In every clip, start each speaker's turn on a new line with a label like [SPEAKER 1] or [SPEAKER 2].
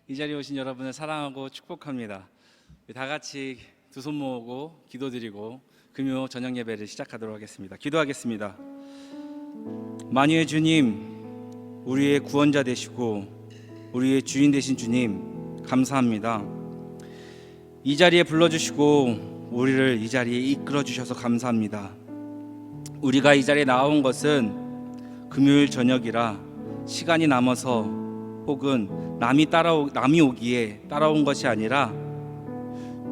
[SPEAKER 1] 이 자리에 오신 여러분을 사랑하고 축복합니다. 다 같이 두 손 모으고 기도드리고 금요 저녁 예배를 시작하도록 하겠습니다. 기도하겠습니다. 만유의 주님, 우리의 구원자 되시고 우리의 주인 되신 주님 감사합니다. 이 자리에 불러주시고 우리를 이 자리에 이끌어 주셔서 감사합니다. 우리가 이 자리에 나온 것은 금요일 저녁이라 시간이 남아서 혹은 남이 오기에 따라온 것이 아니라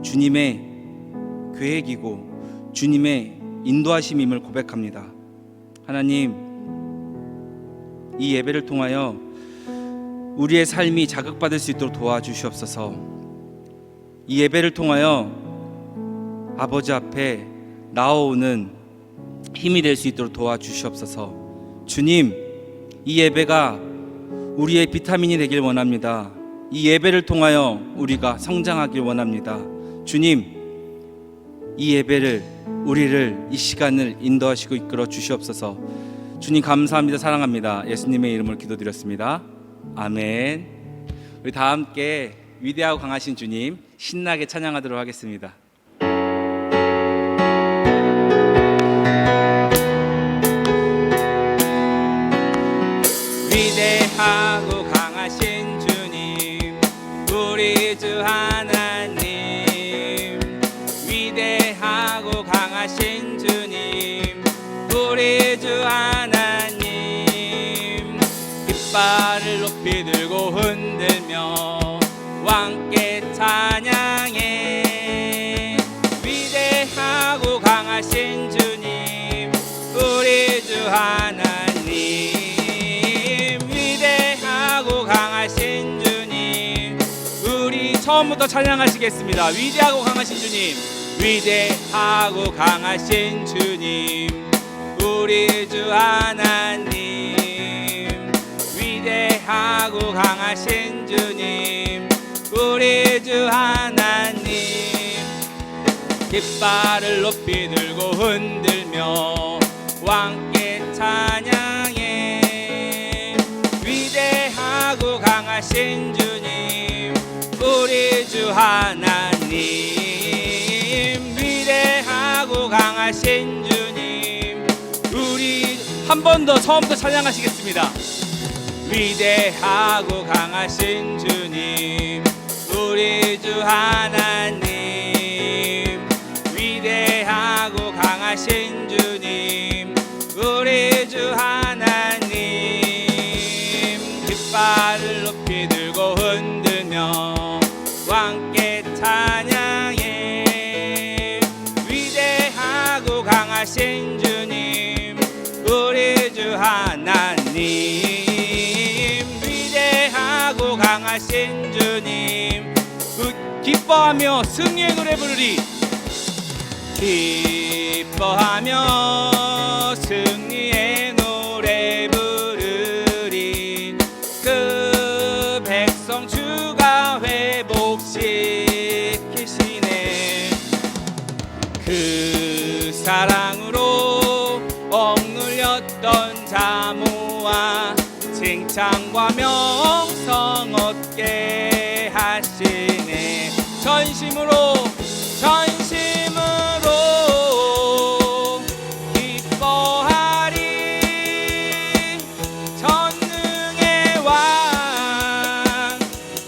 [SPEAKER 1] 주님의 계획이고 주님의 인도하심임을 고백합니다. 하나님, 이 예배를 통하여 우리의 삶이 자극받을 수 있도록 도와주시옵소서. 이 예배를 통하여 아버지 앞에 나아오는 힘이 될 수 있도록 도와주시옵소서. 주님, 이 예배가 우리의 비타민이 되길 원합니다. 이 예배를 통하여 우리가 성장하길 원합니다. 주님, 이 예배를 우리를 이 시간을 인도하시고 이끌어 주시옵소서. 주님 감사합니다. 사랑합니다. 예수님의 이름으로 기도드렸습니다. 아멘. 우리 다 함께 위대하고 강하신 주님 신나게 찬양하도록 하겠습니다. 위대하고 강하신 주님, 우리 주 하나님. 위대하고 강하신 주님, 우리 주 하나님. 깃발을 높이 들고 흔들며 왕께 찬양해. 위대하고 강하신 주님, 우리 주 하나님. 강하신 주님, 우리 처음부터 찬양하시겠습니다. 위대하고 강하신 주님, 위대하고 강하신 주님, 우리 주 하나님. 위대하고 강하신 주님, 우리 주 하나님. 깃발을 높이 들고 흔들며 왕께 찬양해. 위대하고 강하신 주님, 우리 주 하나님. 위대하고 강하신 주님, 우리 한 번 더 처음부터 찬양하시겠습니다. 위대하고 강하신 주님, 우리 주 하나님. 위대하고 강하신 주님, 우리 주 하나님. 깃발을 높이 들고 흔들며 왕께 찬양해. 위대하고 강하신 주님, 우리 주 하나님. 위대하고 강하신 주님, 기뻐하며 승리의 노래 부르리. 기뻐하며 승리의 노래 부르리. 그 백성 주가 회복시키시네. 그 사랑으로 억눌렸던 자모아 칭찬과 명성 얻게 하시네. 전심으로 기뻐하리. 전능의 왕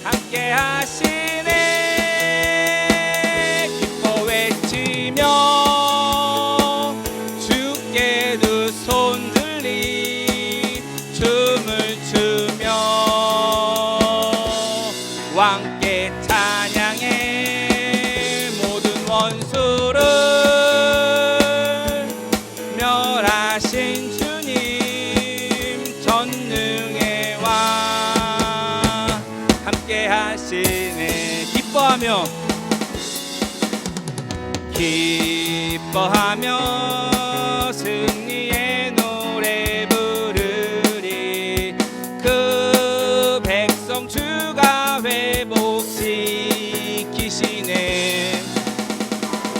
[SPEAKER 1] 함께 하시네. 기뻐 외치며 주께 두 손 들리 춤을 추며 왕께 찬양해. 모든 원수를 멸하신 주님, 전능의 왕 함께 하시네. 기뻐하며 승리의 노래 부르리. 그 백성 주가 회복시키시네.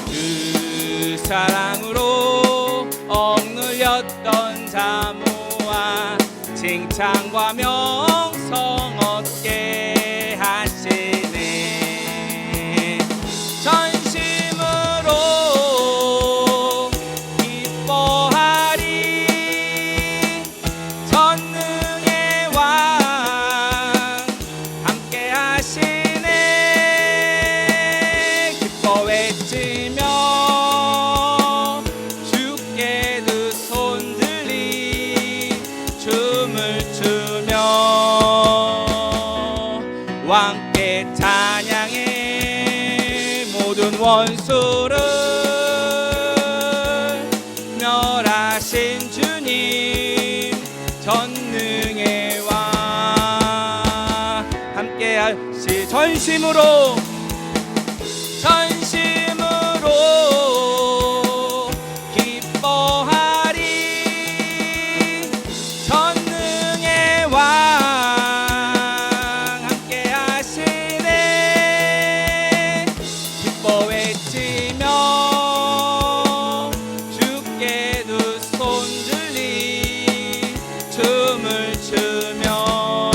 [SPEAKER 1] 그 사랑으로 억눌렸던 자모아 칭찬과 명성 얻게 하시네. 왕께 찬양해. 모든 원수를 멸하신 주님, 전능의 왕, 함께 하시. 전심으로 기뻐하리. 전능의 왕 함께 하시네. 기뻐 외치며 주께 두 손 들리 춤을 추며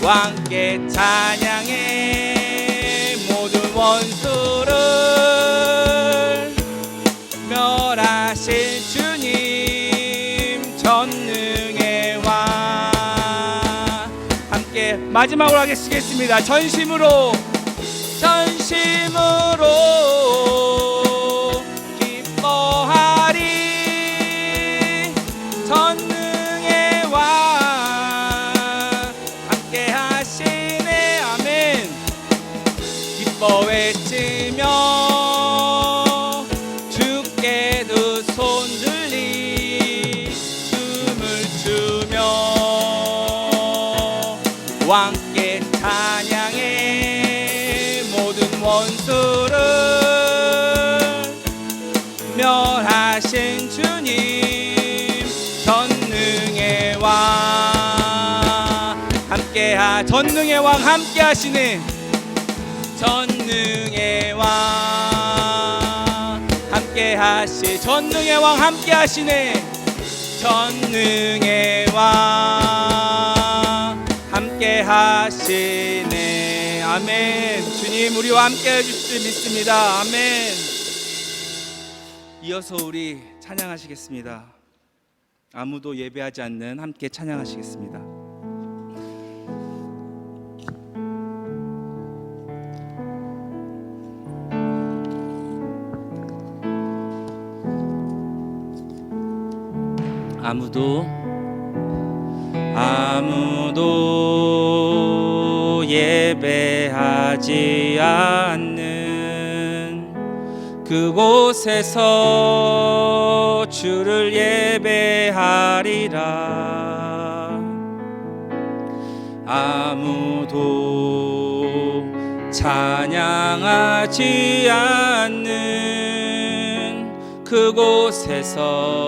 [SPEAKER 1] 왕께 찬양해. 모든 원수를 멸하신 주님, 전능의 왕, 함께 마지막으로 하겠습니다. 전심으로 기뻐하리. 전능의 왕 함께 하시네. 아멘. 기뻐 외치며 주께 두 손 들리 춤을 추며 왕께 찬양해. 모든 원수를 멸하신 주님, 전능의 왕 함께 전능의 왕 함께 하시네. 전능의 왕 함께 하시. 전능의 왕 함께 하시네. 전능의 왕 함께 하시네. 아멘. 주님 우리와 함께 해주실 줄 믿습니다. 아멘. 이어서 우리 찬양하시겠습니다. 아무도 예배하지 않는 함께 찬양하시겠습니다. 아무도 예배하지 않는 그곳에서 주를 예배하리라. 아무도 찬양하지 않는 그곳에서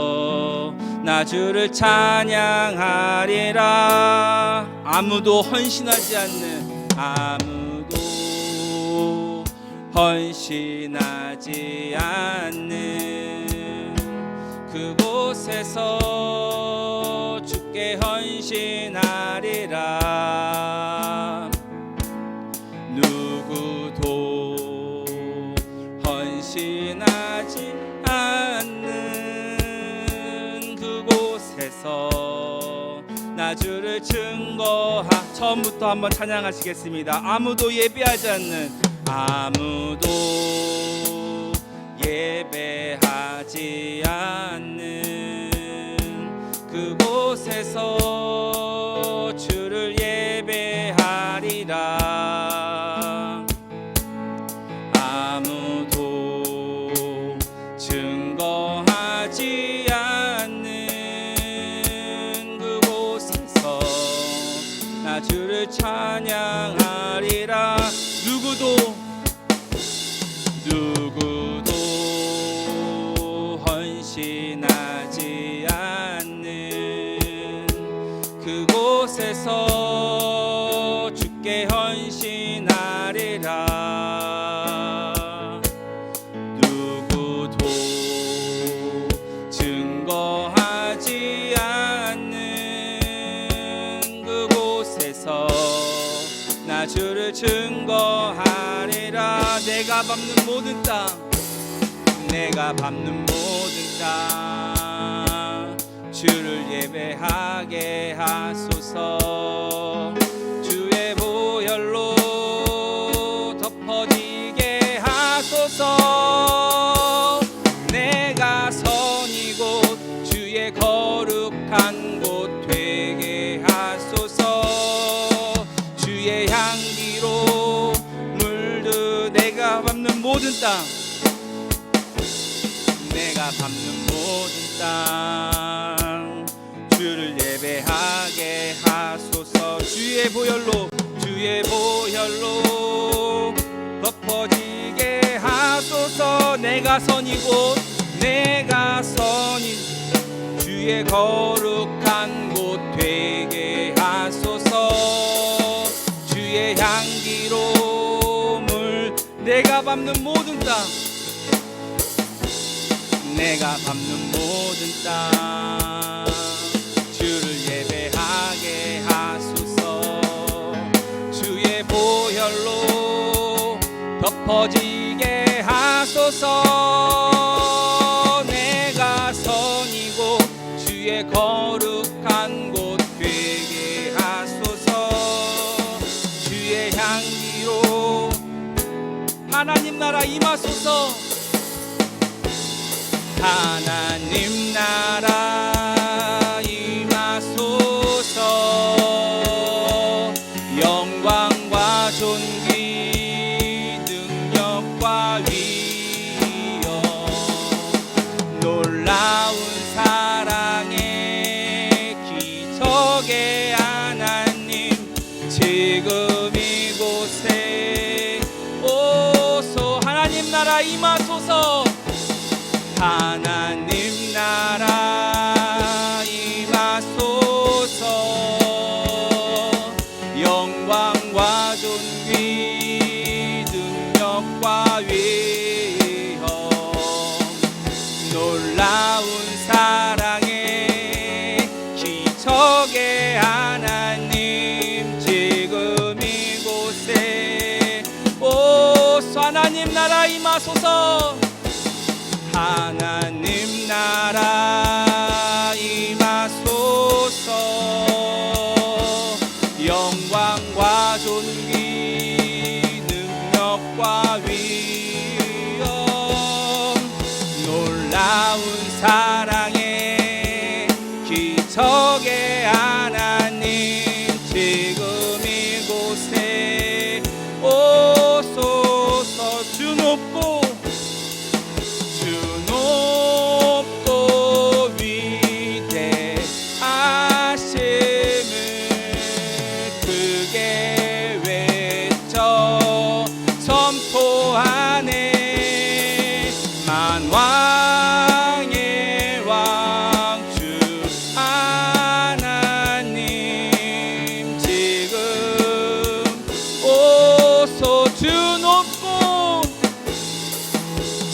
[SPEAKER 1] 나 주를 찬양하리라. 아무도 헌신하지 않는, 아무도 헌신하지 않는 그곳에서 주께 헌신하리라. 누구도 헌신하지 않는 그곳에서 나 주를 증거하. 처음부터 한번 찬양하시겠습니다. 아무도 예배하지 않는, 아무도 예배하지 않는 그곳에서 주를 예배하리라. 아무도 증거하지 않는 그곳에서 나 주를 찬양하리라. 누구도 헌신하지 않는 그곳에서 주께 헌신하리라. 누구도 증거하지 않는 그곳에서 나 주를 증거하리라. 내가 밟는 모든 땅, 내가 밟는 모든 땅 주를 예배하게 하소서. 주의 보혈로 덮어지게 하소서. 내가 선이 곧 주의 거룩한 곳 되게 하소서. 모든 땅, 내가 밟는 모든 땅, 주를 예배하게 하소서. 주의 보혈로 덮어지게 하소서. 내가 선이고 내가 선인 주의 거룩한 곳 되게 하소서. 주의 향기로움을 내가 밟는 모든 땅, 내가 밟는 모든 땅, 주를 예배하게 하소서. 주의 보혈로 덮어지게 하소서. 내가 선이고 주의 거룩한 곳 되게 하소서. 주의 향기로 하나님 나라 임하소서. 하나님 나라 임하소서. 영광과 존귀 능력과 위엄 놀라운 사랑의 기적의 하나님 지금 이곳에 오소. 하나님 나라 임하소서. 하나님 나라 임하소서. 영광과 존귀 능력과 위엄 놀라운 사랑의 기적의 하나님 지금 이곳에 오소. 하나님 나라 임하소서. 하나님 나라 임하소서. 영광과 존귀 능력과 위엄 놀라운 사랑의 기적의 하나님 지금 이곳에 오소서. 주 높고 만왕의 왕 주 하나님 지금 오소.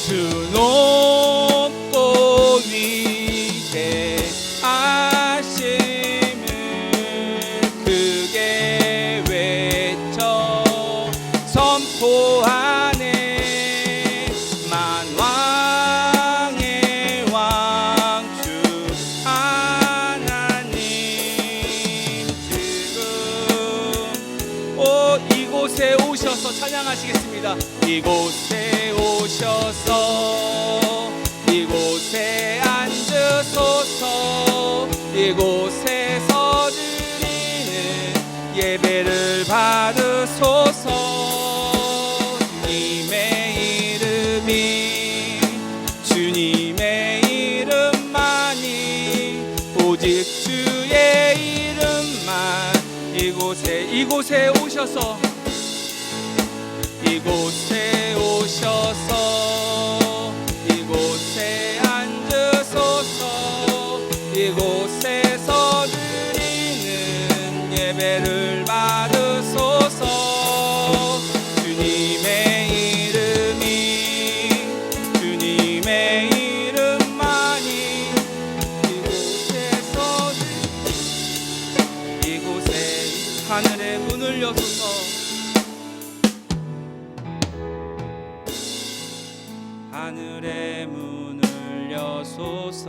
[SPEAKER 1] 주 높고 위대하심을 크게 외쳐 선포하네. 만왕의 왕 주 하나님 지금 이곳에 오셔서 찬양하시겠습니다. 이곳에 오셔서 이곳에 앉으소서. 이곳에서 드리는 예배를 받으소서. 주님의 이름만이 오직 주의 이름만 이곳에 오셔서 이곳에 앉으소서. 이곳에서 드리는 예배를 받으소서. 주님의 이름만이 이곳에 하늘의 문을 여소서. 하늘의 문을 여소서.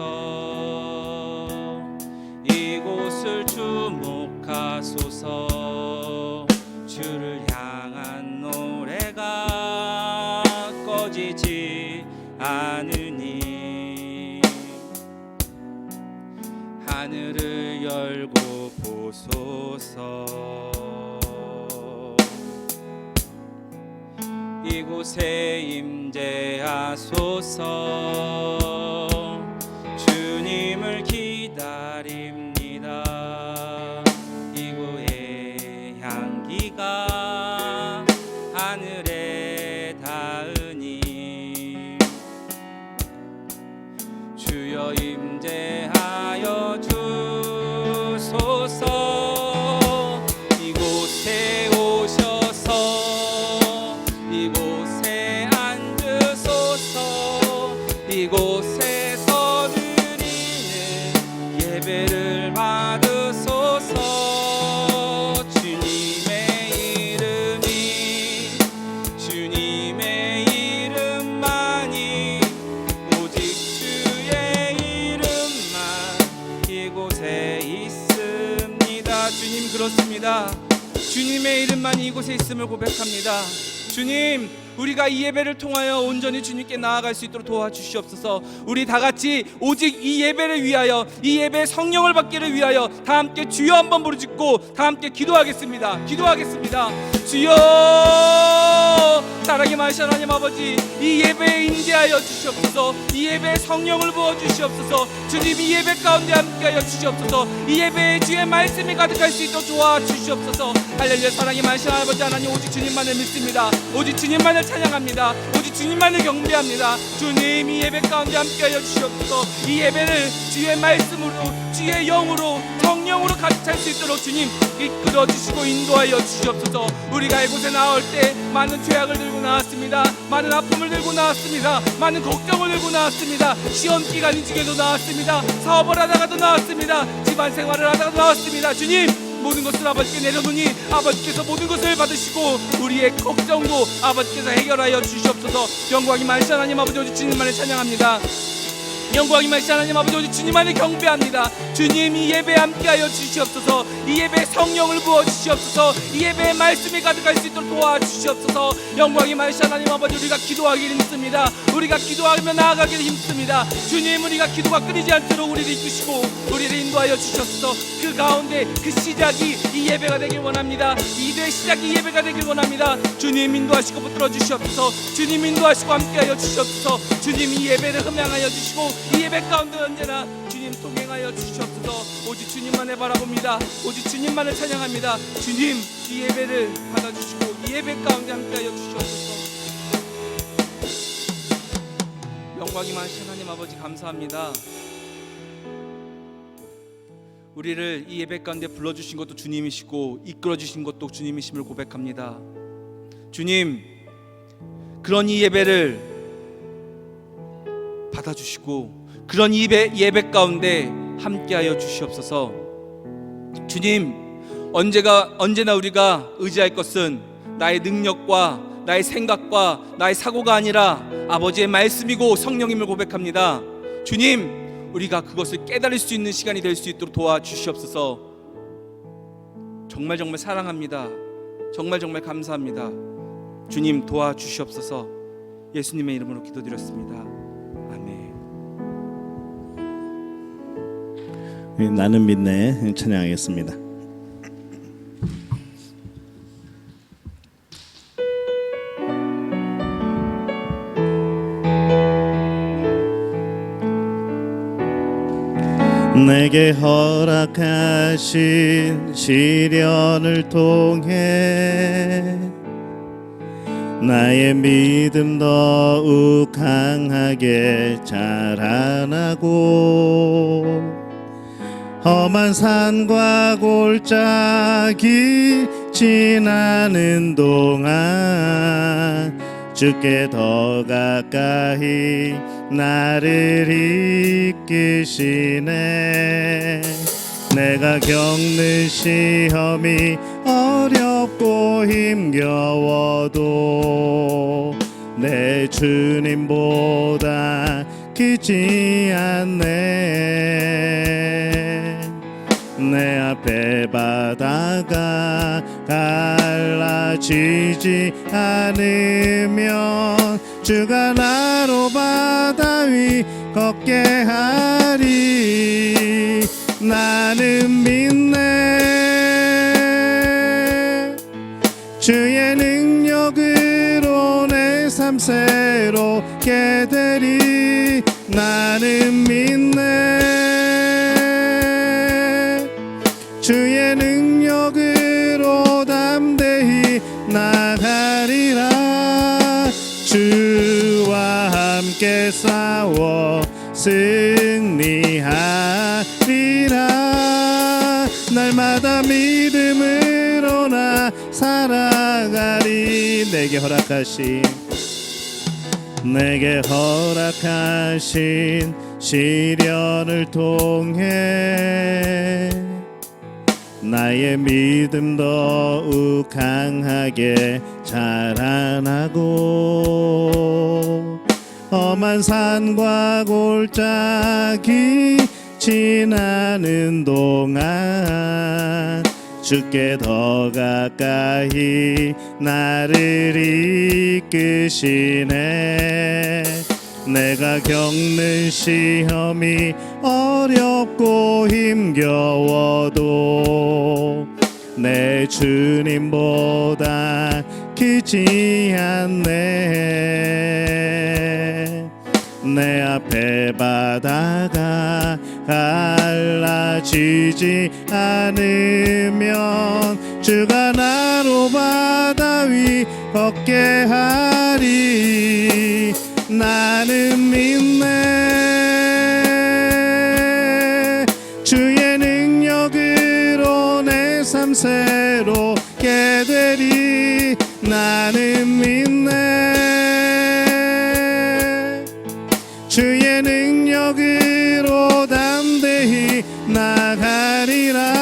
[SPEAKER 1] 이곳을 주목하소서. 주를 향한 노래가 꺼지지 않으니 하늘을 열고 보소서. 이곳에 임재하소서. 주님을 기다립니다. 이곳의 향기가 하늘에 닿으니 주여 임재하여 주소서. 이곳에 오셔서 이곳에 앉으소서. 이곳에서 드리는 예배를 받으소서. 주님의 이름만이 오직 주의 이름만 이곳에 있습니다. 주님, 그렇습니다. 주님의 이름만 이곳에 있음을 고백합니다. 주님, 우리가 이 예배를 통하여 온전히 주님께 나아갈 수 있도록 도와주시옵소서. 우리 다 같이 오직 이 예배를 위하여, 이 예배의 성령을 받기를 위하여 다 함께 주여 한번 부르짖고 다 함께 기도하겠습니다. 주여, 사랑의 많으신 하나님 아버지, 이 예배에 임재하여 주시옵소서. 이 예배에 성령을 부어 주시옵소서. 주님, 이 예배 가운데 함께하여 주시옵소서. 이 예배에 주의 말씀이 가득할 수 있도록 도와주시옵소서. 할렐루야. 사랑의 많으신 아버지 하나님, 오직 주님만을 믿습니다. 오직 주님만을 찬양합니다. 오직 주님만을 경배합니다. 주님, 이 예배 가운데 함께하여 주시옵소서. 이 예배를 주의 말씀으로, 주의 영으로, 성령으로 가득 찰 수 있도록 주님 이끌어 주시고 인도하여 주시옵소서. 우리가 이곳에 나올 때 많은 죄악을 들고 나왔습니다. 많은 아픔을 들고 나왔습니다. 많은 걱정을 들고 나왔습니다. 시험 기간인 중에도 나왔습니다. 사업을 하다가도 나왔습니다. 집안 생활을 하다가도 나왔습니다. 주님, 모든 것을 아버지께 내려놓으니 아버지께서 모든 것을 받으시고 우리의 걱정도 아버지께서 해결하여 주시옵소서. 영광이 많으신 하나님 아버지, 오직 주님만을 찬양합니다. 영광이 많으신 하나님 아버지, 오직 주님만을 경배합니다. 주님, 이 예배에 함께하여 주시옵소서. 이 예배에 성령을 부어주시옵소서. 이 예배에 말씀이 가득할 수 있도록 도와주시옵소서. 영광이 많으신 하나님 아버지, 우리가 기도하기 힘씁니다. 우리가 기도하며 나아가기 힘씁니다. 주님, 우리가 기도가 끊이지 않도록 우리를 이끄시고 우리를 인도하여 주시옵소서. 그 가운데 그 시작이 이 예배가 되길 원합니다. 이대의 시작이 예배가 되길 원합니다. 주님, 인도하시고 붙들어 주시옵소서. 주님, 인도하시고 함께하여 주시옵소서. 주님, 이 예배를 흠양하여 주시고 이 예배 가운데 언제나 주님 동행하여 주시옵소서. 오직 주님만을 바라봅니다. 오직 주님만을 찬양합니다. 주님, 이 예배를 받아주시고 이 예배 가운데 함께하여 주시옵소서. 영광이 많으신 하나님 아버지, 감사합니다. 우리를 이 예배 가운데 불러주신 것도 주님이시고 이끌어주신 것도 주님이심을 고백합니다. 주님, 그런 이 예배를 받아주시고 그런 예배 가운데 함께하여 주시옵소서. 주님, 언제나 우리가 의지할 것은 나의 능력과 나의 생각과 나의 사고가 아니라 아버지의 말씀이고 성령임을 고백합니다. 주님, 우리가 그것을 깨달을 수 있는 시간이 될 수 있도록 도와주시옵소서. 정말 사랑합니다. 정말 감사합니다. 주님, 도와주시옵소서. 예수님의 이름으로 기도드렸습니다. 아멘.
[SPEAKER 2] 나는 믿네 찬양하겠습니다. 내게 허락하신 시련을 통해 나의 믿음 더욱 강하게 자라나고 험한 산과 골짜기 지나는 동안 주께 더 가까이 나를 이끄시네. 내가 겪는 시험이 어렵고 힘겨워도 내 주님보다 크지 않네. 내 앞에 바다가 갈라지지 않으면 주가 나로 바다 위 걷게 하리. 나는 믿네. 주의 능력으로 내 새롭게 되리 나는 믿네. 주의 능력으로 담대히 나가리라. 주와 함께 싸워 승리하리라. 날마다 믿음으로 나 살아가리. 내게 허락하신 시련을 통해 나의 믿음 더욱 강하게 자라나고 험한 산과 골짜기 지나는 동안 주께 더 가까이 나를 이끄시네. 내가 겪는 시험이 어렵고 힘겨워도 내 주님보다 크지 않네. 내 앞에 바다가 갈라지지 않으면 주가 나로 바다 위 걷게 하리. 나는 믿네. 주의 능력으로 내 삶 새롭게 되리. 나는 믿네. 주의 능력으로 담대히 나가리라.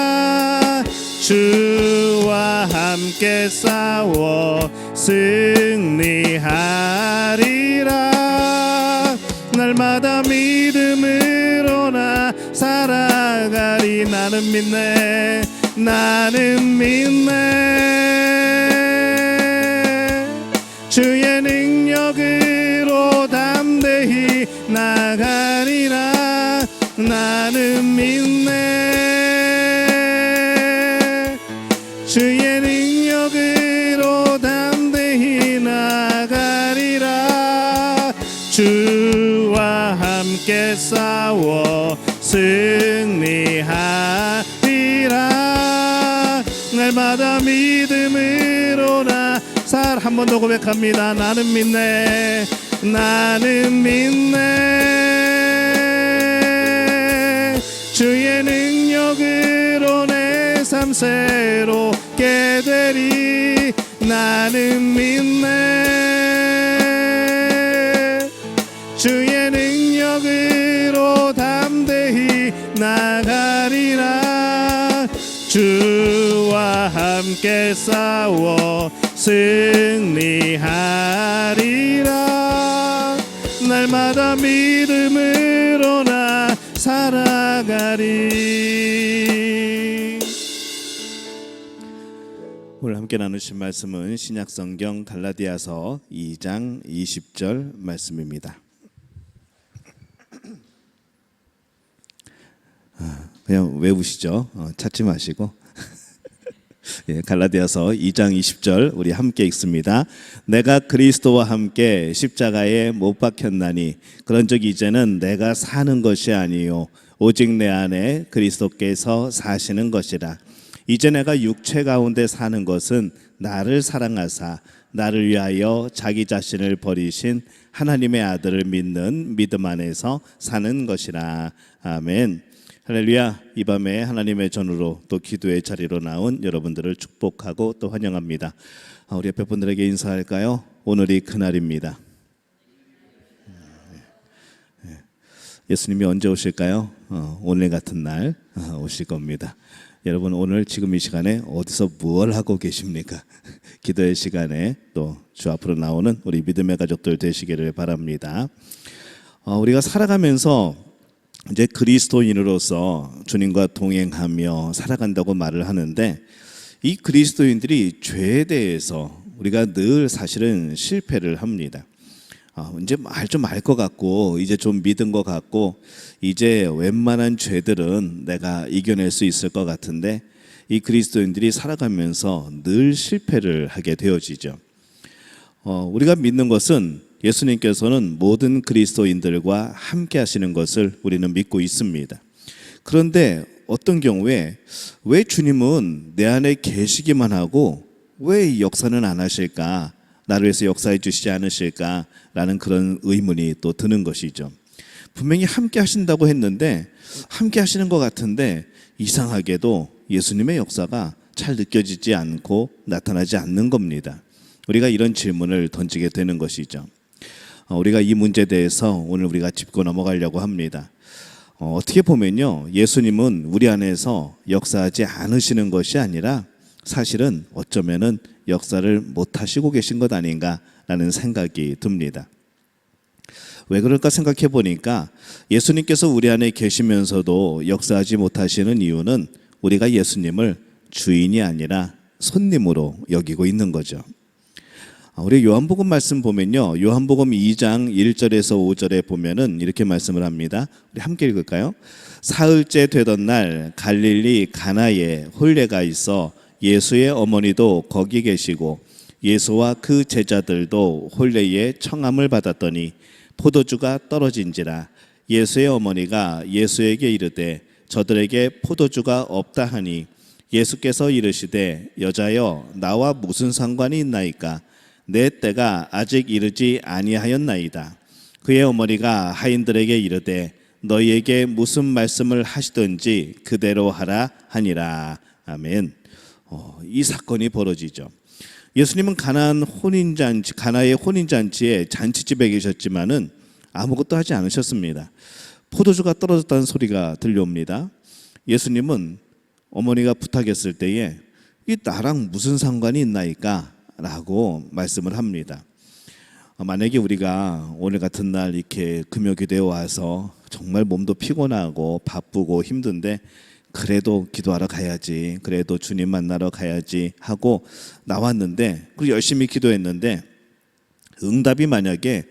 [SPEAKER 2] 주와 함께 싸워 승리하리라. 날마다 믿음으로 나 살아가리. 나는 믿네. 나는 믿네. 주의 능력으로 담대히 나가리라. 나는 믿네. 주의 능력으로 담대히 나가리라. 주와 함께 싸워 승리하리라. 날마다 믿음으로 나 한 번 더 고백합니다. 나는 믿네. 나는 믿네. 주의 능력으로 내 삶 새롭게 되리. 나는 믿네. 주의 능력으로 담대히 나가리라. 주와 함께 싸워 승리하리라. 날마다 믿음으로 나 살아가리. 오늘 함께 나누신 말씀은 신약성경 갈라디아서 2장 20절 말씀입니다. 그냥 외우시죠. 찾지 마시고. 예, 갈라디아서 2장 20절 우리 함께 읽습니다. 내가 그리스도와 함께 십자가에 못 박혔나니 그런즉 이제는 내가 사는 것이 아니요 오직 내 안에 그리스도께서 사시는 것이라. 이제 내가 육체 가운데 사는 것은 나를 사랑하사 나를 위하여 자기 자신을 버리신 하나님의 아들을 믿는 믿음 안에서 사는 것이라. 아멘. 할렐루야. 이 밤에 하나님의 전으로 또 기도의 자리로 나온 여러분들을 축복하고 또 환영합니다. 우리 옆에 분들에게 인사할까요? 오늘이 그날입니다. 예수님이 언제 오실까요? 오늘 같은 날 오실 겁니다. 여러분 오늘 지금 이 시간에 어디서 무엇을 하고 계십니까? 기도의 시간에 또 주 앞으로 나오는 우리 믿음의 가족들 되시기를 바랍니다. 우리가 살아가면서 이제 그리스도인으로서 주님과 동행하며 살아간다고 말을 하는데 이 그리스도인들이 죄에 대해서 우리가 늘 사실은 실패를 합니다. 이제 좀 알 것 같고 이제 좀 믿은 것 같고 이제 웬만한 죄들은 내가 이겨낼 수 있을 것 같은데 이 그리스도인들이 살아가면서 늘 실패를 하게 되어지죠. 우리가 믿는 것은 예수님께서는 모든 그리스도인들과 함께 하시는 것을 우리는 믿고 있습니다. 그런데 어떤 경우에 왜 주님은 내 안에 계시기만 하고 왜 이 역사는 안 하실까? 나를 위해서 역사해 주시지 않으실까? 라는 그런 의문이 또 드는 것이죠. 분명히 함께 하신다고 했는데 함께 하시는 것 같은데 이상하게도 예수님의 역사가 잘 느껴지지 않고 나타나지 않는 겁니다. 우리가 이런 질문을 던지게 되는 것이죠. 우리가 이 문제에 대해서 오늘 우리가 짚고 넘어가려고 합니다. 어떻게 보면요, 예수님은 우리 안에서 역사하지 않으시는 것이 아니라 사실은 어쩌면은 역사를 못 하시고 계신 것 아닌가라는 생각이 듭니다. 왜 그럴까 생각해 보니까 예수님께서 우리 안에 계시면서도 역사하지 못하시는 이유는 우리가 예수님을 주인이 아니라 손님으로 여기고 있는 거죠. 우리 요한복음 말씀 보면요, 요한복음 2장 1절에서 5절에 보면은 이렇게 말씀을 합니다. 우리 함께 읽을까요? 사흘째 되던 날 갈릴리 가나에 혼례가 있어 예수의 어머니도 거기 계시고 예수와 그 제자들도 혼례에 청함을 받았더니 포도주가 떨어진지라. 예수의 어머니가 예수에게 이르되 저들에게 포도주가 없다 하니 예수께서 이르시되 여자여 나와 무슨 상관이 있나이까? 내 때가 아직 이르지 아니하였나이다. 그의 어머니가 하인들에게 이르되 너희에게 무슨 말씀을 하시든지 그대로 하라 하니라. 아멘. 이 사건이 벌어지죠. 예수님은 가나의 혼인잔치에 잔치집에 계셨지만은 아무것도 하지 않으셨습니다. 포도주가 떨어졌다는 소리가 들려옵니다. 예수님은 어머니가 부탁했을 때에 이 나랑 무슨 상관이 있나이까? 라고 말씀을 합니다. 만약에 우리가 오늘 같은 날 이렇게 금요기도에 와서 정말 몸도 피곤하고 바쁘고 힘든데 그래도 기도하러 가야지, 그래도 주님 만나러 가야지 하고 나왔는데 그리고 열심히 기도했는데 응답이 만약에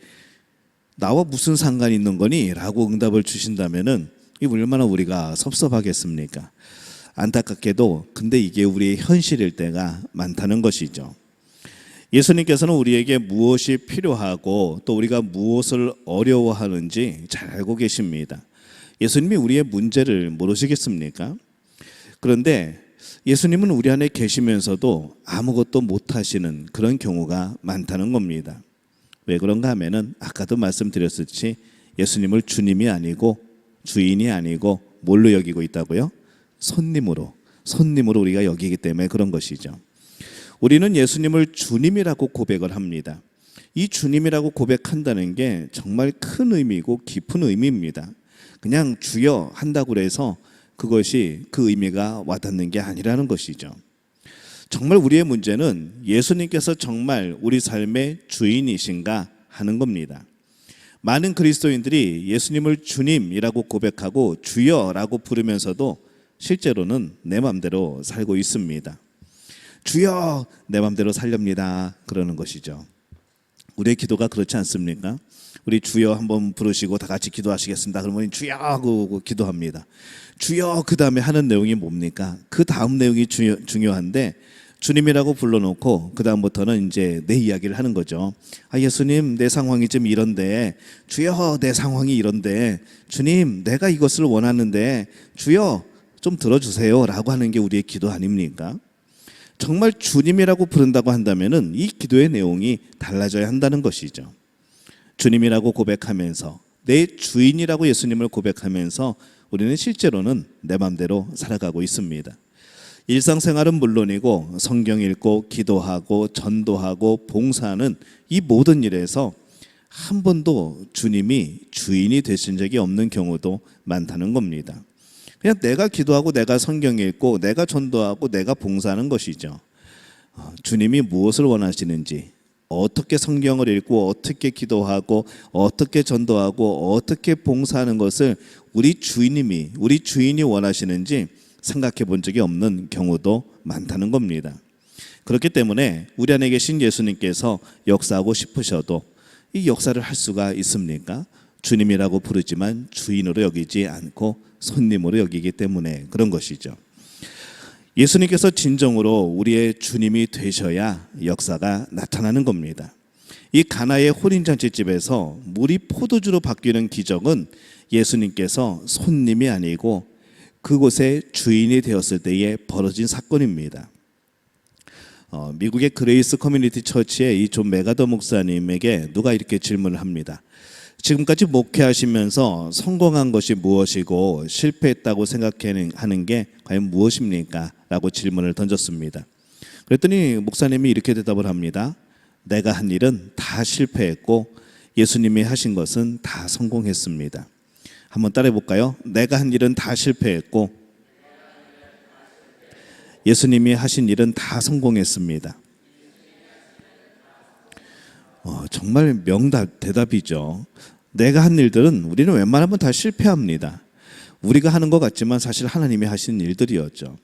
[SPEAKER 2] 나와 무슨 상관이 있는 거니? 라고 응답을 주신다면은 이 얼마나 우리가 섭섭하겠습니까? 안타깝게도 근데 이게 우리의 현실일 때가 많다는 것이죠. 예수님께서는 우리에게 무엇이 필요하고 또 우리가 무엇을 어려워하는지 잘 알고 계십니다. 예수님이 우리의 문제를 모르시겠습니까? 그런데 예수님은 우리 안에 계시면서도 아무것도 못하시는 그런 경우가 많다는 겁니다. 왜 그런가 하면은 아까도 말씀드렸듯이 예수님을 주님이 아니고 주인이 아니고 뭘로 여기고 있다고요? 손님으로 우리가 여기기 때문에 그런 것이죠. 우리는 예수님을 주님이라고 고백을 합니다. 이 주님이라고 고백한다는 게 정말 큰 의미고 깊은 의미입니다. 그냥 주여 한다고 해서 그것이 그 의미가 와닿는 게 아니라는 것이죠. 정말 우리의 문제는 예수님께서 정말 우리 삶의 주인이신가 하는 겁니다. 많은 그리스도인들이 예수님을 주님이라고 고백하고 주여라고 부르면서도 실제로는 내 맘대로 살고 있습니다. 주여 내 맘대로 살렵니다 그러는 것이죠. 우리의 기도가 그렇지 않습니까? 우리 주여 한번 부르시고 다 같이 기도하시겠습니다. 그러면 주여 하고 기도합니다. 주여 그 다음에 하는 내용이 뭡니까? 그 다음 내용이 중요한데 주님이라고 불러놓고 그 다음부터는 이제 내 이야기를 하는 거죠. 예수님 내 상황이 좀 이런데 주여 내 상황이 이런데 주님 내가 이것을 원하는데 주여 좀 들어주세요 라고 하는 게 우리의 기도 아닙니까? 정말 주님이라고 부른다고 한다면은 이 기도의 내용이 달라져야 한다는 것이죠. 주님이라고 고백하면서 내 주인이라고 예수님을 고백하면서 우리는 실제로는 내 맘대로 살아가고 있습니다. 일상생활은 물론이고 성경 읽고 기도하고 전도하고 봉사하는 이 모든 일에서 한 번도 주님이 주인이 되신 적이 없는 경우도 많다는 겁니다. 그냥 내가 기도하고 내가 성경 읽고 내가 전도하고 내가 봉사하는 것이죠. 주님이 무엇을 원하시는지, 어떻게 성경을 읽고 어떻게 기도하고 어떻게 전도하고 어떻게 봉사하는 것을 우리 주인이 원하시는지 생각해 본 적이 없는 경우도 많다는 겁니다. 그렇기 때문에 우리 안에 계신 예수님께서 역사하고 싶으셔도 이 역사를 할 수가 있습니까? 주님이라고 부르지만 주인으로 여기지 않고 손님으로 여기기 때문에 그런 것이죠. 예수님께서 진정으로 우리의 주님이 되셔야 역사가 나타나는 겁니다. 이 가나의 혼인잔치집에서 물이 포도주로 바뀌는 기적은 예수님께서 손님이 아니고 그곳의 주인이 되었을 때에 벌어진 사건입니다. 미국의 그레이스 커뮤니티 처치의 이 존 메가더 목사님에게 누가 이렇게 질문을 합니다. 지금까지 목회하시면서 성공한 것이 무엇이고 실패했다고 생각하는 게 과연 무엇입니까? 라고 질문을 던졌습니다. 그랬더니 목사님이 이렇게 대답을 합니다. 내가 한 일은 다 실패했고 예수님이 하신 것은 다 성공했습니다. 한번 따라해 볼까요? 내가 한 일은 다 실패했고 예수님이 하신 일은 다 성공했습니다. 정말 명답 대답이죠. 내가 한 일들은 우리는 웬만하면 다 실패합니다. 우리가 하는 것 같지만 사실 하나님이 하신 일들이었죠.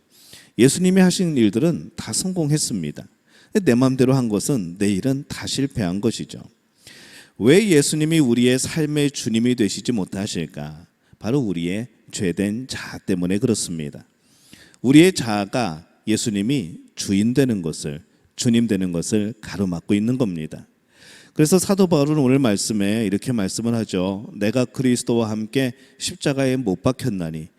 [SPEAKER 2] 예수님이 하신 일들은 다 성공했습니다. 내 마음대로 한 것은 내 일은 다 실패한 것이죠. 왜 예수님이 우리의 삶의 주님이 되시지 못하실까? 바로 우리의 죄된 자아 때문에 그렇습니다. 우리의 자아가 예수님이 주인 되는 것을, 주님 되는 것을 가로막고 있는 겁니다. 그래서 사도 바울은 오늘 말씀에 이렇게 말씀을 하죠. 내가 그리스도와 함께 십자가에 못 박혔나니.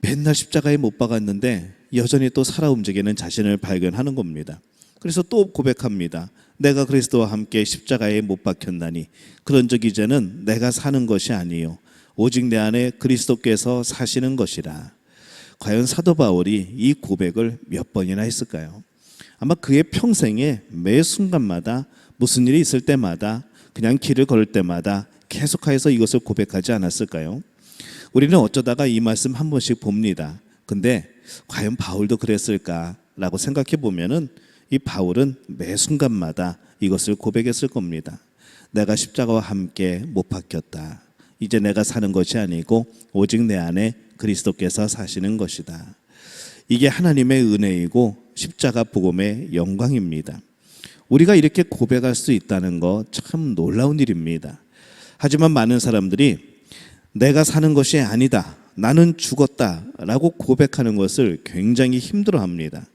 [SPEAKER 2] 맨날 십자가에 못 박았는데 여전히 또 살아 움직이는 자신을 발견하는 겁니다. 그래서 또 고백합니다. 내가 그리스도와 함께 십자가에 못 박혔나니 그런즉 이제는 내가 사는 것이 아니요 오직 내 안에 그리스도께서 사시는 것이라. 과연 사도 바울이 이 고백을 몇 번이나 했을까요? 아마 그의 평생에 매 순간마다 무슨 일이 있을 때마다 그냥 길을 걸을 때마다 계속해서 이것을 고백하지 않았을까요? 우리는 어쩌다가 이 말씀 한 번씩 봅니다. 근데 과연 바울도 그랬을까라고 생각해 보면은 이 바울은 매 순간마다 이것을 고백했을 겁니다. 내가 십자가와 함께 못 박혔다. 이제 내가 사는 것이 아니고 오직 내 안에 그리스도께서 사시는 것이다. 이게 하나님의 은혜이고 십자가 복음의 영광입니다. 우리가 이렇게 고백할 수 있다는 거 참 놀라운 일입니다. 하지만 많은 사람들이 내가 사는 것이 아니다, 나는 죽었다 라고 고백하는 것을 굉장히 힘들어합니다.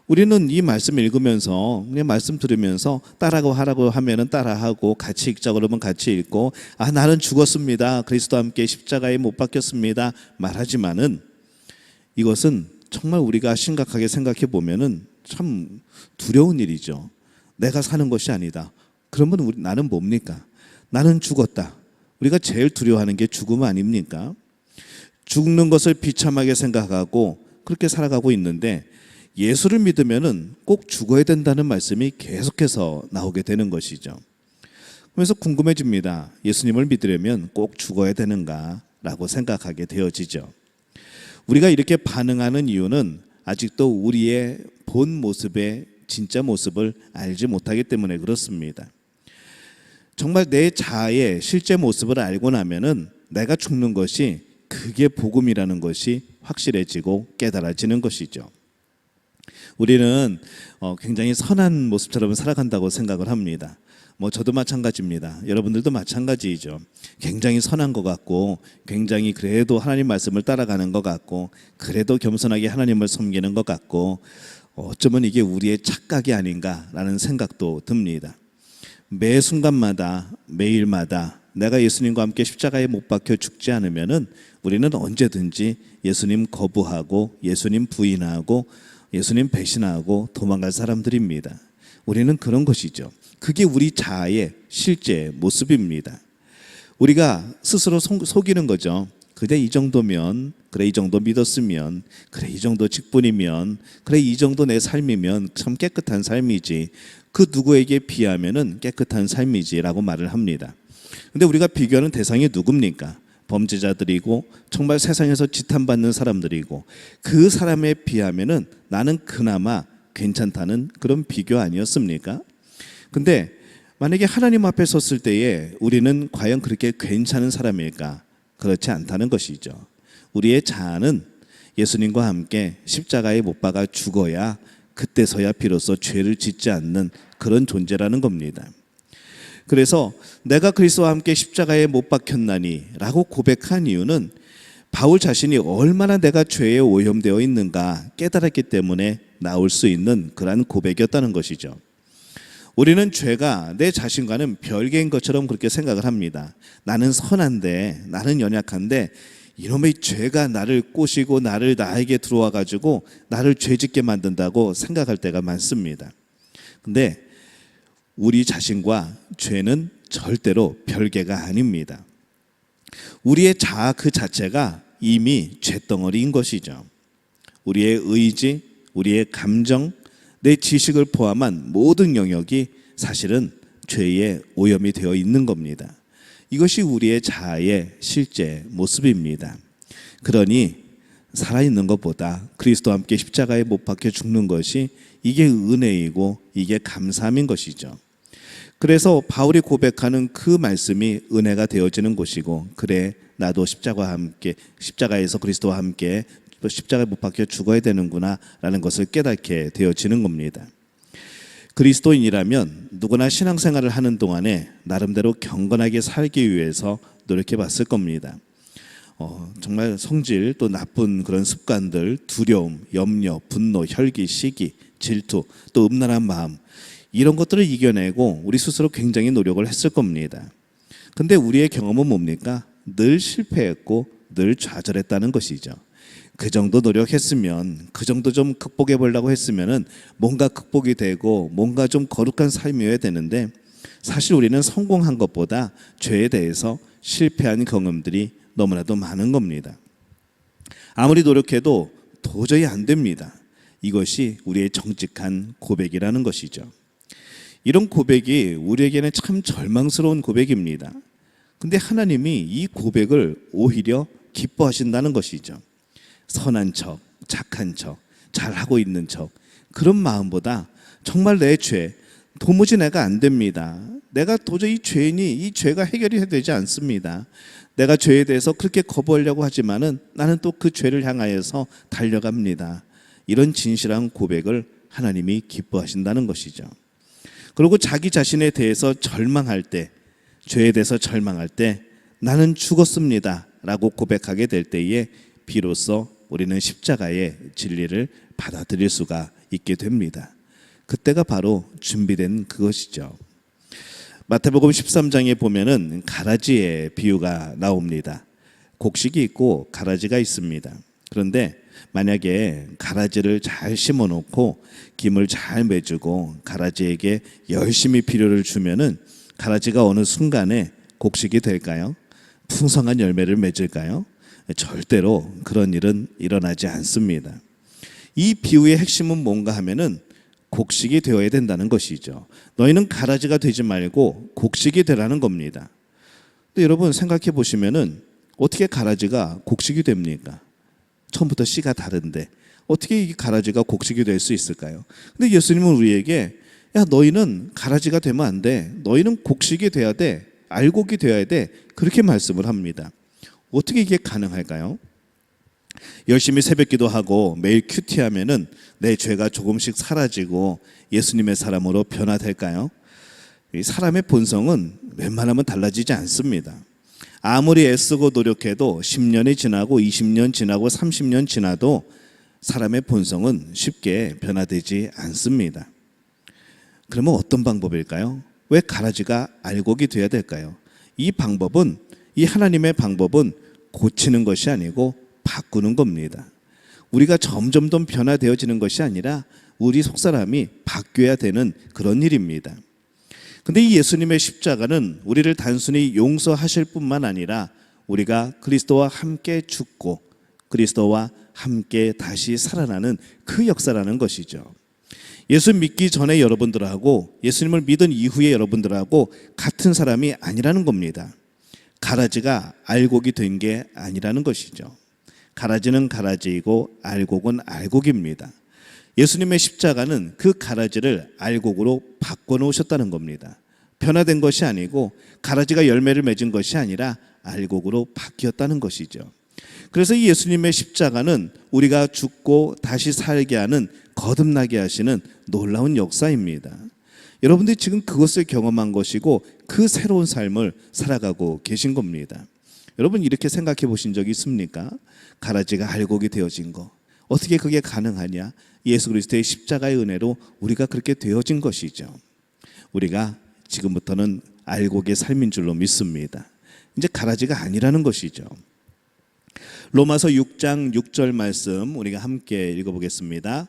[SPEAKER 2] 우리는 이 말씀 읽으면서 그냥 말씀 들으면서 따라하라고 하면은 따라하고 같이 읽자 그러면 같이 읽고 나는 죽었습니다. 그리스도와 함께 십자가에 못 박혔습니다. 말하지만은 이것은 정말 우리가 심각하게 생각해 보면은 참 두려운 일이죠. 내가 사는 것이 아니다. 그러면 나는 뭡니까? 나는 죽었다. 우리가 제일 두려워하는 게 죽음 아닙니까? 죽는 것을 비참하게 생각하고 그렇게 살아가고 있는데 예수를 믿으면은 꼭 죽어야 된다는 말씀이 계속해서 나오게 되는 것이죠. 그래서 궁금해집니다. 예수님을 믿으려면 꼭 죽어야 되는가라고 생각하게 되어지죠. 우리가 이렇게 반응하는 이유는 아직도 우리의 본 모습의 진짜 모습을 알지 못하기 때문에 그렇습니다. 정말 내 자아의 실제 모습을 알고 나면은 내가 죽는 것이 그게 복음이라는 것이 확실해지고 깨달아지는 것이죠. 우리는 굉장히 선한 모습처럼 살아간다고 생각을 합니다. 저도 마찬가지입니다. 여러분들도 마찬가지이죠. 굉장히 선한 것 같고 굉장히 그래도 하나님 말씀을 따라가는 것 같고 그래도 겸손하게 하나님을 섬기는 것 같고 어쩌면 이게 우리의 착각이 아닌가라는 생각도 듭니다. 매 순간마다 매일마다 내가 예수님과 함께 십자가에 못 박혀 죽지 않으면은 우리는 언제든지 예수님 거부하고 예수님 부인하고 예수님 배신하고 도망갈 사람들입니다. 우리는 그런 것이죠. 그게 우리 자아의 실제 모습입니다. 우리가 스스로 속이는 거죠. 그래 이 정도면, 그래 이 정도 믿었으면, 그래 이 정도 직분이면, 그래 이 정도 내 삶이면 참 깨끗한 삶이지, 그 누구에게 비하면은 깨끗한 삶이지라고 말을 합니다. 근데 우리가 비교하는 대상이 누굽니까? 범죄자들이고 정말 세상에서 지탄받는 사람들이고 그 사람에 비하면은 나는 그나마 괜찮다는 그런 비교 아니었습니까? 근데 만약에 하나님 앞에 섰을 때에 우리는 과연 그렇게 괜찮은 사람일까? 그렇지 않다는 것이죠. 우리의 자아는 예수님과 함께 십자가에 못 박아 죽어야 그때서야 비로소 죄를 짓지 않는 그런 존재라는 겁니다. 그래서 내가 그리스도와 함께 십자가에 못 박혔나니 라고 고백한 이유는 바울 자신이 얼마나 내가 죄에 오염되어 있는가 깨달았기 때문에 나올 수 있는 그러한 고백이었다는 것이죠. 우리는 죄가 내 자신과는 별개인 것처럼 그렇게 생각을 합니다. 나는 선한데, 나는 연약한데 이놈의 죄가 나를 꼬시고 나에게 들어와 가지고 나를 죄짓게 만든다고 생각할 때가 많습니다. 근데 우리 자신과 죄는 절대로 별개가 아닙니다. 우리의 자아 그 자체가 이미 죄덩어리인 것이죠. 우리의 의지, 우리의 감정, 내 지식을 포함한 모든 영역이 사실은 죄의 오염이 되어 있는 겁니다. 이것이 우리의 자아의 실제 모습입니다. 그러니 살아있는 것보다 그리스도와 함께 십자가에 못 박혀 죽는 것이 이게 은혜이고 이게 감사함인 것이죠. 그래서 바울이 고백하는 그 말씀이 은혜가 되어지는 것이고, 그래 나도 십자가에서 그리스도와 함께 십자가에 못 박혀 죽어야 되는구나 라는 것을 깨닫게 되어지는 겁니다. 그리스도인이라면 누구나 신앙생활을 하는 동안에 나름대로 경건하게 살기 위해서 노력해 봤을 겁니다. 정말 성질, 또 나쁜 그런 습관들, 두려움, 염려, 분노, 혈기, 시기, 질투, 또 음란한 마음, 이런 것들을 이겨내고 우리 스스로 굉장히 노력을 했을 겁니다. 근데 우리의 경험은 뭡니까? 늘 실패했고 늘 좌절했다는 것이죠. 그 정도 노력했으면, 그 정도 좀 극복해 보려고 했으면은 뭔가 극복이 되고 뭔가 좀 거룩한 삶이어야 되는데, 사실 우리는 성공한 것보다 죄에 대해서 실패한 경험들이 너무나도 많은 겁니다. 아무리 노력해도 도저히 안 됩니다. 이것이 우리의 정직한 고백이라는 것이죠. 이런 고백이 우리에게는 참 절망스러운 고백입니다. 근데 하나님이 이 고백을 오히려 기뻐하신다는 것이죠. 선한 척, 착한 척, 잘하고 있는 척, 그런 마음보다 정말 내 죄, 도무지 내가 안 됩니다. 내가 도저히 죄인이 이 죄가 해결이 되지 않습니다. 내가 죄에 대해서 그렇게 거부하려고 하지만은 나는 또 그 죄를 향하여서 달려갑니다. 이런 진실한 고백을 하나님이 기뻐하신다는 것이죠. 그리고 자기 자신에 대해서 절망할 때, 죄에 대해서 절망할 때 나는 죽었습니다 라고 고백하게 될 때에 비로소 우리는 십자가의 진리를 받아들일 수가 있게 됩니다. 그때가 바로 준비된 그것이죠. 마태복음 13장에 보면은 가라지의 비유가 나옵니다. 곡식이 있고 가라지가 있습니다. 그런데 만약에 가라지를 잘 심어놓고 김을 잘 매주고 가라지에게 열심히 비료를 주면은 가라지가 어느 순간에 곡식이 될까요? 풍성한 열매를 맺을까요? 절대로 그런 일은 일어나지 않습니다. 이 비유의 핵심은 뭔가 하면은 곡식이 되어야 된다는 것이죠. 너희는 가라지가 되지 말고 곡식이 되라는 겁니다. 근데 여러분 생각해 보시면은 어떻게 가라지가 곡식이 됩니까? 처음부터 씨가 다른데 어떻게 이 가라지가 곡식이 될 수 있을까요? 근데 예수님은 우리에게 야, 너희는 가라지가 되면 안 돼. 너희는 곡식이 돼야 돼. 알곡이 되어야 돼. 그렇게 말씀을 합니다. 어떻게 이게 가능할까요? 열심히 새벽기도 하고 매일 큐티하면은 내 죄가 조금씩 사라지고 예수님의 사람으로 변화될까요? 이 사람의 본성은 웬만하면 달라지지 않습니다. 아무리 애쓰고 노력해도 10년이 지나고 20년 지나고 30년 지나도 사람의 본성은 쉽게 변화되지 않습니다. 그러면 어떤 방법일까요? 왜 가라지가 알곡이 되어야 될까요? 이 하나님의 방법은 고치는 것이 아니고 바꾸는 겁니다. 우리가 점점 더 변화되어지는 것이 아니라 우리 속사람이 바뀌어야 되는 그런 일입니다. 근데 이 예수님의 십자가는 우리를 단순히 용서하실 뿐만 아니라 우리가 그리스도와 함께 죽고 그리스도와 함께 다시 살아나는 그 역사라는 것이죠. 예수 믿기 전에 여러분들하고 예수님을 믿은 이후에 여러분들하고 같은 사람이 아니라는 겁니다. 가라지가 알곡이 된 게 아니라는 것이죠. 가라지는 가라지이고 알곡은 알곡입니다. 예수님의 십자가는 그 가라지를 알곡으로 바꿔놓으셨다는 겁니다. 변화된 것이 아니고 가라지가 열매를 맺은 것이 아니라 알곡으로 바뀌었다는 것이죠. 그래서 이 예수님의 십자가는 우리가 죽고 다시 살게 하는, 거듭나게 하시는 놀라운 역사입니다. 여러분들이 지금 그것을 경험한 것이고 그 새로운 삶을 살아가고 계신 겁니다. 여러분 이렇게 생각해 보신 적이 있습니까? 가라지가 알곡이 되어진 거, 어떻게 그게 가능하냐? 예수 그리스도의 십자가의 은혜로 우리가 그렇게 되어진 것이죠. 우리가 지금부터는 알곡의 삶인 줄로 믿습니다. 이제 가라지가 아니라는 것이죠. 로마서 6장 6절 말씀 우리가 함께 읽어보겠습니다.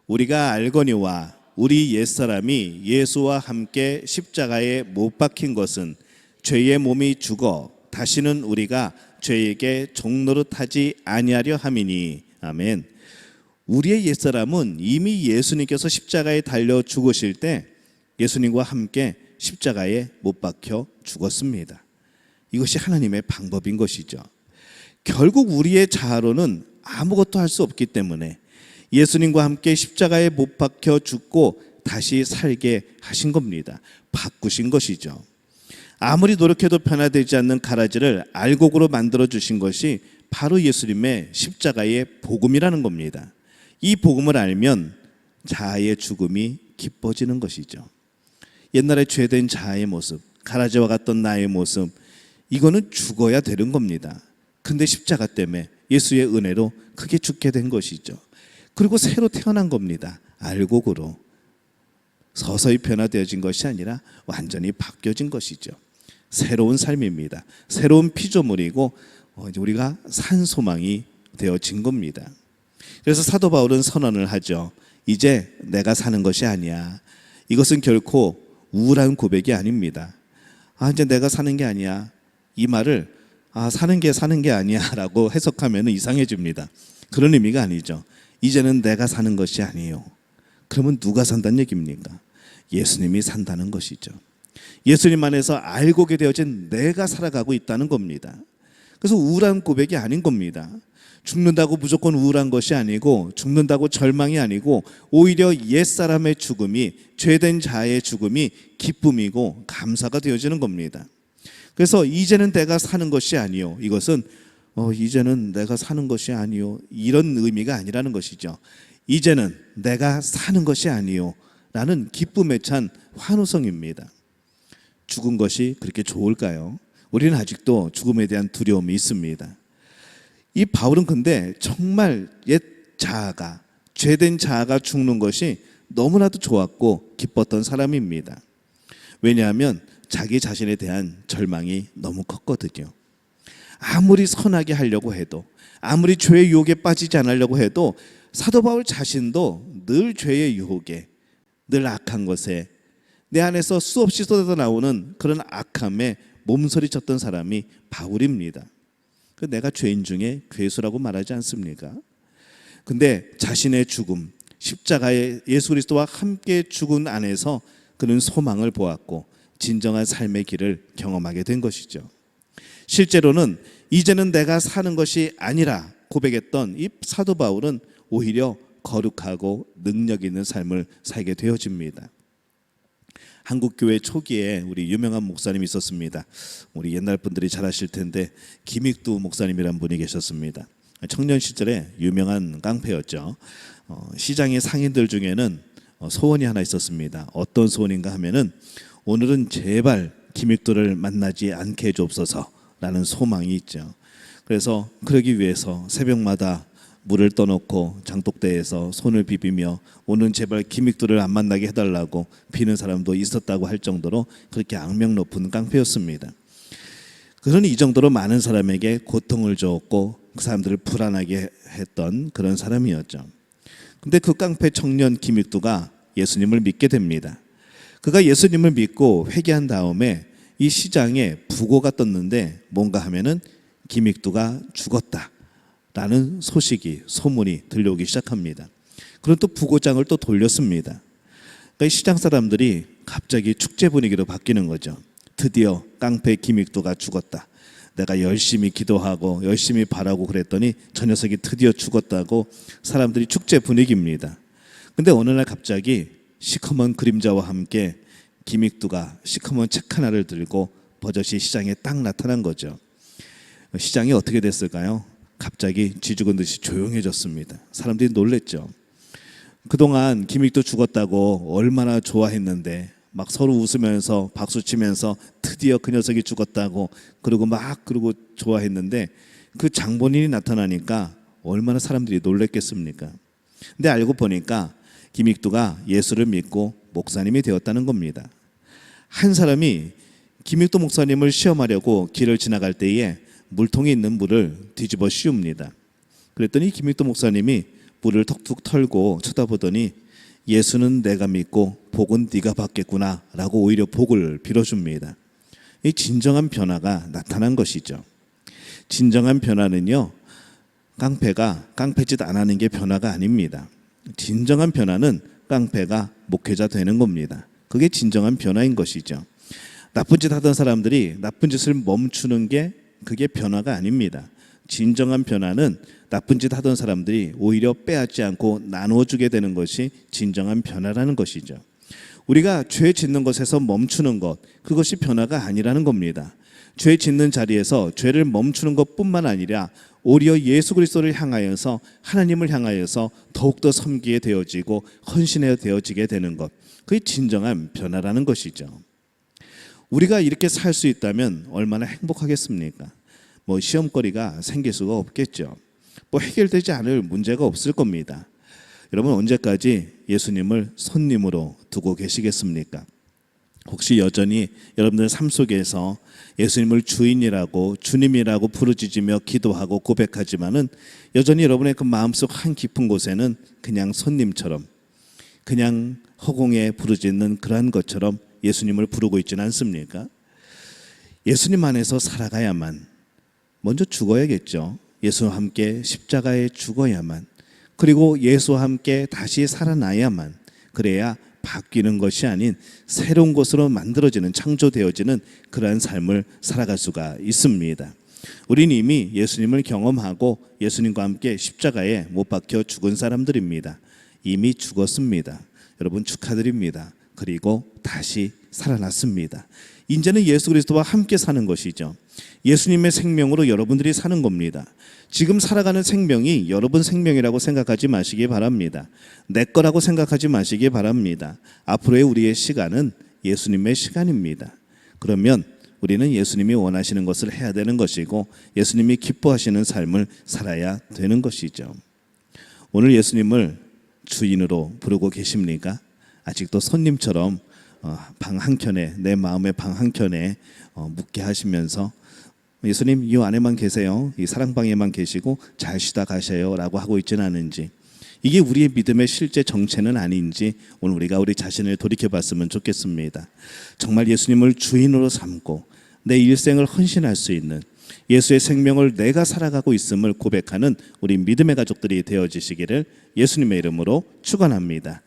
[SPEAKER 2] 우리가 알거니와 우리 옛사람이 예수와 함께 십자가에 못 박힌 것은 죄의 몸이 죽어 다시는 우리가 죄에게 종노릇하지 아니하려 함이니. 아멘. 우리의 옛사람은 이미 예수님께서 십자가에 달려 죽으실 때 예수님과 함께 십자가에 못 박혀 죽었습니다. 이것이 하나님의 방법인 것이죠. 결국 우리의 자아로는 아무것도 할 수 없기 때문에 예수님과 함께 십자가에 못 박혀 죽고 다시 살게 하신 겁니다. 바꾸신 것이죠. 아무리 노력해도 변화되지 않는 가라지를 알곡으로 만들어 주신 것이 바로 예수님의 십자가의 복음이라는 겁니다. 이 복음을 알면 자아의 죽음이 기뻐지는 것이죠. 옛날에 죄된 자아의 모습, 가라지와 같던 나의 모습, 이거는 죽어야 되는 겁니다. 근데 십자가 때문에 예수의 은혜로 크게 죽게 된 것이죠. 그리고 새로 태어난 겁니다. 알곡으로. 서서히 변화되어진 것이 아니라 완전히 바뀌어진 것이죠. 새로운 삶입니다. 새로운 피조물이고 우리가 산 소망이 되어진 겁니다. 그래서 사도 바울은 선언을 하죠. 이제 내가 사는 것이 아니야. 이것은 결코 우울한 고백이 아닙니다. 이제 내가 사는 게 아니야. 이 말을 사는 게 아니야 라고 해석하면 이상해집니다. 그런 의미가 아니죠. 이제는 내가 사는 것이 아니에요. 그러면 누가 산다는 얘기입니까? 예수님이 산다는 것이죠. 예수님 안에서 알곡이 되어진 내가 살아가고 있다는 겁니다. 그래서 우울한 고백이 아닌 겁니다. 죽는다고 무조건 우울한 것이 아니고, 죽는다고 절망이 아니고, 오히려 옛사람의 죽음이, 죄된 자의 죽음이 기쁨이고 감사가 되어지는 겁니다. 그래서 이제는 내가 사는 것이 아니요, 이것은 이제는 내가 사는 것이 아니요, 이런 의미가 아니라는 것이죠. 이제는 내가 사는 것이 아니요 라는 기쁨에 찬 환호성입니다. 죽은 것이 그렇게 좋을까요? 우리는 아직도 죽음에 대한 두려움이 있습니다. 이 바울은 근데 정말 옛 자아가, 죄된 자아가 죽는 것이 너무나도 좋았고 기뻤던 사람입니다. 왜냐하면 자기 자신에 대한 절망이 너무 컸거든요. 아무리 선하게 하려고 해도, 아무리 죄의 유혹에 빠지지 않으려고 해도 사도 바울 자신도 늘 죄의 유혹에, 늘 악한 것에, 내 안에서 수없이 쏟아져 나오는 그런 악함에 몸서리쳤던 사람이 바울입니다. 내가 죄인 중에 괴수라고 말하지 않습니까? 근데 자신의 죽음, 십자가에 예수 그리스도와 함께 죽은 안에서 그는 소망을 보았고 진정한 삶의 길을 경험하게 된 것이죠. 실제로는 이제는 내가 사는 것이 아니라 고백했던 이 사도 바울은 오히려 거룩하고 능력 있는 삶을 살게 되어집니다. 한국교회 초기에 우리 유명한 목사님이 있었습니다. 우리 옛날 분들이 잘 아실 텐데 김익두 목사님이란 분이 계셨습니다. 청년 시절에 유명한 깡패였죠. 시장의 상인들 중에는 소원이 하나 있었습니다. 어떤 소원인가 하면은 오늘은 제발 김익두를 만나지 않게 해주옵소서라는 소망이 있죠. 그래서 그러기 위해서 새벽마다 물을 떠놓고 장독대에서 손을 비비며 오늘 제발 김익두를 안 만나게 해달라고 비는 사람도 있었다고 할 정도로 그렇게 악명 높은 깡패였습니다. 그러니 이 정도로 많은 사람에게 고통을 주었고 그 사람들을 불안하게 했던 그런 사람이었죠. 근데 그 깡패 청년 김익두가 예수님을 믿게 됩니다. 그가 예수님을 믿고 회개한 다음에 이 시장에 부고가 떴는데 뭔가 하면은 김익두가 죽었다 라는 소식이, 소문이 들려오기 시작합니다. 그럼 또 부고장을 또 돌렸습니다. 그러니까 시장 사람들이 갑자기 축제 분위기로 바뀌는 거죠. 드디어 깡패 김익두가 죽었다. 내가 열심히 기도하고 열심히 바라고 그랬더니 저 녀석이 드디어 죽었다고 사람들이 축제 분위기입니다. 근데 어느 날 갑자기 시커먼 그림자와 함께 김익두가 시커먼 책 하나를 들고 버젓이 시장에 딱 나타난 거죠. 시장이 어떻게 됐을까요? 갑자기 쥐죽은 듯이 조용해졌습니다. 사람들이 놀랬죠. 그동안 김익두 죽었다고 얼마나 좋아했는데 막 서로 웃으면서 박수치면서 드디어 그 녀석이 죽었다고 그러고 좋아했는데 그 장본인이 나타나니까 얼마나 사람들이 놀랬겠습니까? 근데 알고 보니까 김익두가 예수를 믿고 목사님이 되었다는 겁니다. 한 사람이 김익도 목사님을 시험하려고 길을 지나갈 때에 물통에 있는 물을 뒤집어 씌웁니다. 그랬더니 김익도 목사님이 물을 턱툭 털고 쳐다보더니 예수는 내가 믿고 복은 네가 받겠구나 라고 오히려 복을 빌어줍니다. 이 진정한 변화가 나타난 것이죠. 진정한 변화는요, 깡패가 깡패짓 안 하는 게 변화가 아닙니다. 진정한 변화는 깡패가 목회자 되는 겁니다. 그게 진정한 변화인 것이죠. 나쁜 짓 하던 사람들이 나쁜 짓을 멈추는 게 그게 변화가 아닙니다. 진정한 변화는 나쁜 짓 하던 사람들이 오히려 빼앗지 않고 나누어주게 되는 것이 진정한 변화라는 것이죠. 우리가 죄 짓는 것에서 멈추는 것, 그것이 변화가 아니라는 겁니다. 죄 짓는 자리에서 죄를 멈추는 것뿐만 아니라 오히려 예수 그리스도를 향하여서, 하나님을 향하여서 더욱더 섬기게 되어지고 헌신해 되어지게 되는 것, 그게 진정한 변화라는 것이죠. 우리가 이렇게 살 수 있다면 얼마나 행복하겠습니까? 시험거리가 생길 수가 없겠죠. 해결되지 않을 문제가 없을 겁니다. 여러분, 언제까지 예수님을 손님으로 두고 계시겠습니까? 혹시 여전히 여러분들 삶 속에서 예수님을 주인이라고, 주님이라고 부르짖으며 기도하고 고백하지만은 여전히 여러분의 그 마음속 한 깊은 곳에는 그냥 손님처럼, 그냥 허공에 부르짖는 그러한 것처럼 예수님을 부르고 있지는 않습니까? 예수님 안에서 살아가야만, 먼저 죽어야겠죠. 예수와 함께 십자가에 죽어야만, 그리고 예수와 함께 다시 살아나야만, 그래야 바뀌는 것이 아닌 새로운 것으로 만들어지는, 창조되어지는 그러한 삶을 살아갈 수가 있습니다. 우리는 이미 예수님을 경험하고 예수님과 함께 십자가에 못 박혀 죽은 사람들입니다. 이미 죽었습니다. 여러분, 축하드립니다. 그리고 다시 살아났습니다. 이제는 예수 그리스도와 함께 사는 것이죠. 예수님의 생명으로 여러분들이 사는 겁니다. 지금 살아가는 생명이 여러분 생명이라고 생각하지 마시기 바랍니다. 내 거라고 생각하지 마시기 바랍니다. 앞으로의 우리의 시간은 예수님의 시간입니다. 그러면 우리는 예수님이 원하시는 것을 해야 되는 것이고 예수님이 기뻐하시는 삶을 살아야 되는 것이죠. 오늘 예수님을 주인으로 부르고 계십니까? 아직도 손님처럼 방 한켠에, 내 마음의 방 한켠에 묵게 하시면서 예수님 이 안에만 계세요, 이 사랑방에만 계시고 잘 쉬다 가셔요 라고 하고 있지는 않은지, 이게 우리의 믿음의 실제 정체는 아닌지 오늘 우리가 우리 자신을 돌이켜봤으면 좋겠습니다. 정말 예수님을 주인으로 삼고 내 일생을 헌신할 수 있는, 예수의 생명을 내가 살아가고 있음을 고백하는 우리 믿음의 가족들이 되어지시기를 예수님의 이름으로 축원합니다.